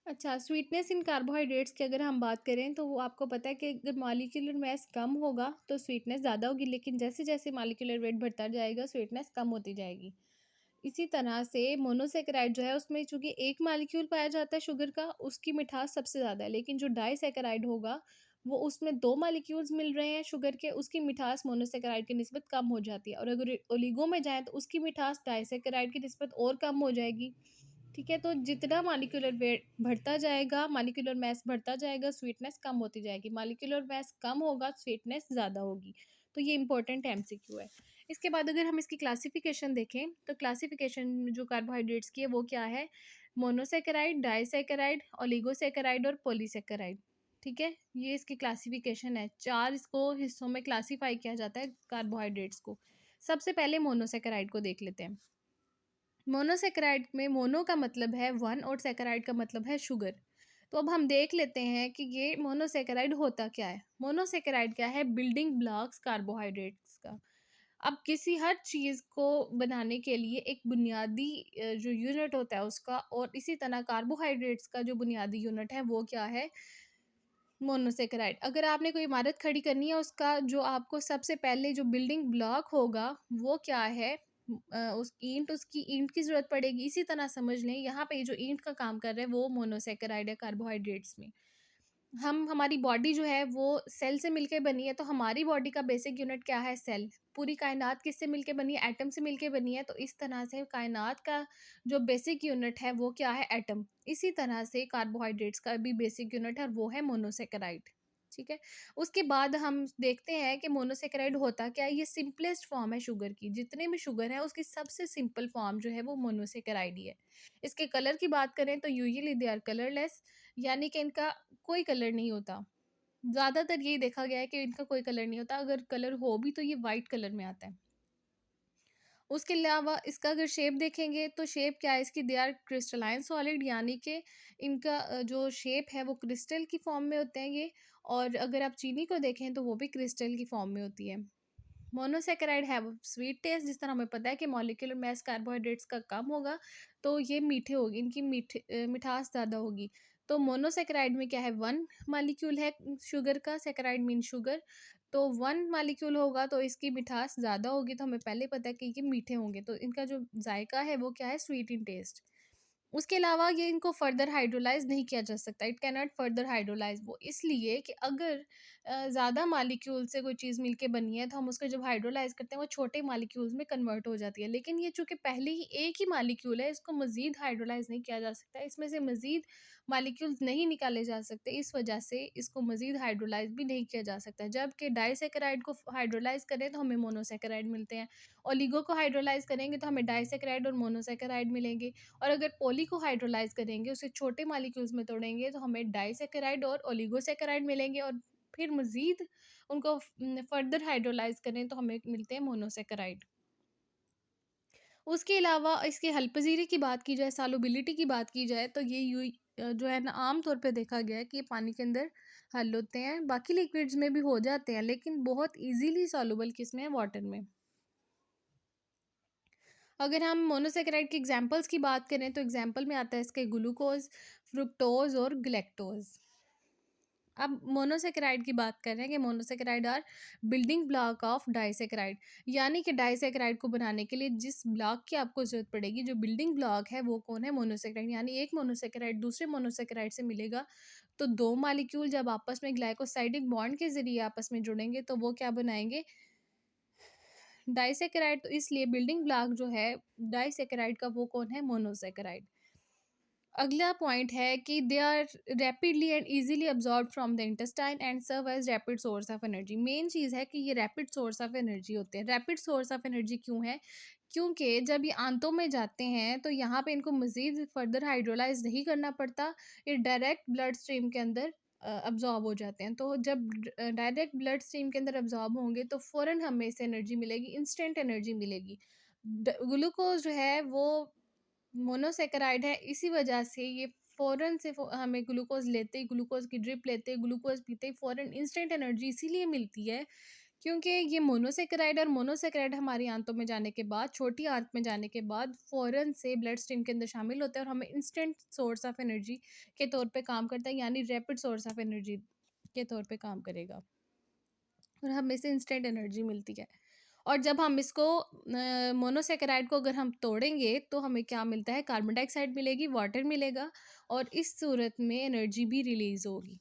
अच्छा, sweetness in carbohydrates की अगर हम बात करें तो वो आपको पता है कि अगर मॉलिक्यूलर मास कम होगा तो स्वीटनेस ज़्यादा होगी, लेकिन जैसे-जैसे मॉलिक्यूलर वेट बढ़ता जाएगा स्वीटनेस कम होती जाएगी। इसी तरह से मोनोसैकेराइड जो है उसमें चूँकि एक मॉलिक्यूल पाया जाता है शुगर का, उसकी मिठास सबसे ज़्यादा है, लेकिन जो डाइसैकेराइड होगा वो उसमें 2 मॉलिक्यूल्स मिल रहे हैं शुगर के, उसकी मिठास मोनोसैकेराइड की निस्बत कम हो जाती है, और अगर ओलिगो में जाएँ तो उसकी मिठास डाइसैकेराइड की निस्बत और कम हो जाएगी। ठीक है? तो जितना मॉलिक्यूलर वेट बढ़ता जाएगा, मॉलिक्यूलर मास बढ़ता जाएगा, स्वीटनेस कम होती जाएगी। मॉलिक्यूलर मास कम होगा, स्वीटनेस ज़्यादा होगी। तो ये इम्पोर्टेंट एमसीक्यू है। इसके बाद अगर हम इसकी क्लासिफ़िकेशन देखें, तो क्लासिफ़िकेशन में जो कार्बोहाइड्रेट्स की है वो क्या है? मोनोसैकेराइड, डाइसैकेराइड, ओलिगोसैकेराइड और पॉलीसैकेराइड। ठीक है? ये इसकी क्लासिफ़िकेशन है। 4 इसको हिस्सों में क्लासिफ़ाई किया जाता है कार्बोहाइड्रेट्स को। सबसे पहले मोनोसैकेराइड को देख लेते हैं। मोनोसैकेराइड में मोनो का मतलब है 1 और सैकेराइड का मतलब है शुगर। तो अब हम देख लेते हैं कि ये मोनोसैकेराइड होता क्या है? मोनोसैकेराइड क्या है? बिल्डिंग ब्लॉक्स कार्बोहाइड्रेट्स का। अब किसी हर चीज़ को बनाने के लिए एक बुनियादी जो यूनिट होता है उसका, और इसी तरह कार्बोहाइड्रेट्स का जो बुनियादी यूनिट है वो क्या है? मोनोसैकेराइड। अगर आपने कोई इमारत खड़ी करनी है, उसका जो आपको सबसे पहले जो बिल्डिंग ब्लॉक होगा वो क्या है? उस ईंट उसकी ईंट की ज़रूरत पड़ेगी। इसी तरह समझ लें यहाँ पे जो ईंट का काम कर रहा है वो मोनोसैकेराइड है कार्बोहाइड्रेट्स में। हम हमारी बॉडी जो है वो सेल से मिलके बनी है, तो हमारी बॉडी का बेसिक यूनिट क्या है? सेल। पूरी कायनात किससे मिलके बनी है? एटम से मिलके बनी है, तो इस तरह से कायनात का जो बेसिक यूनिट है वो क्या है? एटम। इसी तरह से कार्बोहाइड्रेट्स का भी बेसिक यूनिट है और वो है मोनोसैकेराइड। ठीक है? उसके बाद हम देखते हैं कि मोनोसैकेराइड होता क्या है? ये सिंपलेस्ट फॉर्म है शुगर की। जितने भी शुगर है उसकी सबसे सिंपल फॉर्म जो है वो मोनोसैकेराइड ही है। इसके कलर की बात करें तो यूजुअली दे आर कलरलेस, यानी कि इनका कोई कलर नहीं होता। ज़्यादातर यही देखा गया है कि इनका कोई कलर नहीं होता, अगर कलर हो भी तो ये व्हाइट कलर में आता है। उसके अलावा इसका अगर शेप देखेंगे तो शेप क्या है इसकी? दे आर क्रिस्टलाइन सॉलिड, यानी कि इनका जो शेप है वो क्रिस्टल की फॉर्म में होते हैं ये। और अगर आप चीनी को देखें तो वो भी क्रिस्टल की फॉर्म में होती है। मोनोसैकेराइड हैव स्वीट टेस्ट, जिस तरह हमें पता है कि मॉलिक्यूलर मास कार्बोहाइड्रेट्स का कम होगा तो ये मीठे होगी, इनकी मिठास ज़्यादा होगी। तो मोनोसैकेराइड में क्या है? 1 मॉलिक्यूल है शुगर का, सैकेराइड मीन शुगर। तो 1 मॉलिक्यूल होगा तो इसकी मिठास ज़्यादा होगी, तो हमें पहले पता है कि ये मीठे होंगे, तो इनका जो जायका है वो क्या है? Sweet in taste. उसके अलावा ये इनको फर्दर हाइड्रोलाइज़ नहीं किया जा सकता, it can not further hydrolyse, वो इसलिए कि अगर ज़्यादा मॉलिक्यूल से कोई चीज़ मिलके बनी है तो हम उसको जब हाइड्रोलाइज़ करते हैं वो छोटे मॉलिक्यूल्स में कन्वर्ट हो जाती है। लेकिन ये चूँकि पहले ही एक ही मॉलिक्यूल है, इसको मज़ीद हाइड्रोलाइज़ नहीं किया जा सकता, इसमें से मज़ीद मॉलिक्यूल्स नहीं निकाले जा सकते, इस वजह से इसको मज़ीद हाइड्रोलाइज़ भी नहीं किया जा सकता। जबकि डाइसैकेराइड को हाइड्रोलाइज़ करें तो हमें मोनोसैकेराइड मिलते हैं, ओलिगो को हाइड्रोलाइज़ करेंगे तो हमें डाइसैकेराइड और मोनोसैकेराइड मिलेंगे। और अगर पॉली को हाइड्रोलाइज़ करेंगे, उसे छोटे मॉलिक्यूल्स में तोड़ेंगे तो हमें डाइसैकेराइड और ओलिगोसैकेराइड मिलेंगे, और फिर मज़ीद उनको फर्दर हाइड्रोलाइज़ करें तो हमें मिलते हैं मोनोसैकेराइड। उसके अलावा इसके हल पज़ीरी की बात की जाए, सॉल्युबिलिटी की बात की जाए तो ये जो है ना आम तौर पे देखा गया है कि ये पानी के अंदर हल होते हैं, बाकी लिक्विड्स में भी हो जाते हैं लेकिन बहुत ईज़िली सॉल्युबल किसमें है? वाटर में। अगर हम मोनोसैकेराइड के एग्जांपल्स की बात करें तो एग्जांपल में आता है इसके ग्लूकोज़, फ्रुक्टोज़ और गैलेक्टोज़। अब मोनोसैकेराइड की बात कर रहे हैं कि monosaccharide are building block of disaccharide, यानी कि डाइसैकेराइड को बनाने के लिए जिस ब्लॉक की आपको ज़रूरत पड़ेगी, जो बिल्डिंग ब्लॉक है वो कौन है? मोनोसैकेराइड। यानी एक मोनोसैकेराइड दूसरे मोनोसैकेराइड से मिलेगा तो 2 मॉलिक्यूल जब आपस में ग्लाइकोसाइडिक बॉन्ड के ज़रिए आपस में जुड़ेंगे तो वो क्या बनाएँगे? डाइसैकेराइड। तो इसलिए बिल्डिंग ब्लॉक जो है डाइसैकेराइड का वो कौन है? मोनोसैकेराइड। अगला पॉइंट है कि they are rapidly and easily absorb from the intestine and serve as rapid source of energy. Main चीज़ है कि ये रैपिड सोर्स ऑफ एनर्जी होते हैं। रैपिड सोर्स ऑफ एनर्जी क्यों है? क्योंकि जब ये आंतों में जाते हैं तो यहाँ पे इनको मज़ीद फर्दर हाइड्रोलाइज़ नहीं करना पड़ता, ये डायरेक्ट ब्लड स्ट्रीम के अंदर अब्ज़ॉर्ब हो जाते हैं। तो जब डायरेक्ट ब्लड स्ट्रीम के अंदर अब्ज़ॉर्ब होंगे तो फ़ौरन हमें इससे एनर्जी मिलेगी, इंस्टेंट एनर्जी मिलेगी। ग्लूकोज जो है वो मोनोसैकेराइड है, इसी वजह से ये फ़ौरन से हमें ग्लूकोज़ लेते ही, ग्लूकोज़ की ड्रिप लेते ही, ग्लूकोज़ पीते ही फ़ौरन इंस्टेंट एनर्जी इसीलिए मिलती है क्योंकि ये मोनोसेकेराइड और मोनोसेकेराइड हमारी आंतों में जाने के बाद, छोटी आंत में जाने के बाद फ़ौरन से ब्लड स्ट्रीम के अंदर शामिल होते हैं और हमें इंस्टेंट सोर्स ऑफ एनर्जी के तौर पे काम करता है, यानी रैपिड सोर्स ऑफ एनर्जी के तौर पे काम करेगा और हमें इससे इंस्टेंट एनर्जी मिलती है। और जब हम इसको मोनोसेकेराइड को अगर हम तोड़ेंगे तो हमें क्या मिलता है, कार्बन डाइऑक्साइड मिलेगी, वाटर मिलेगा और इस सूरत में एनर्जी भी रिलीज़ होगी।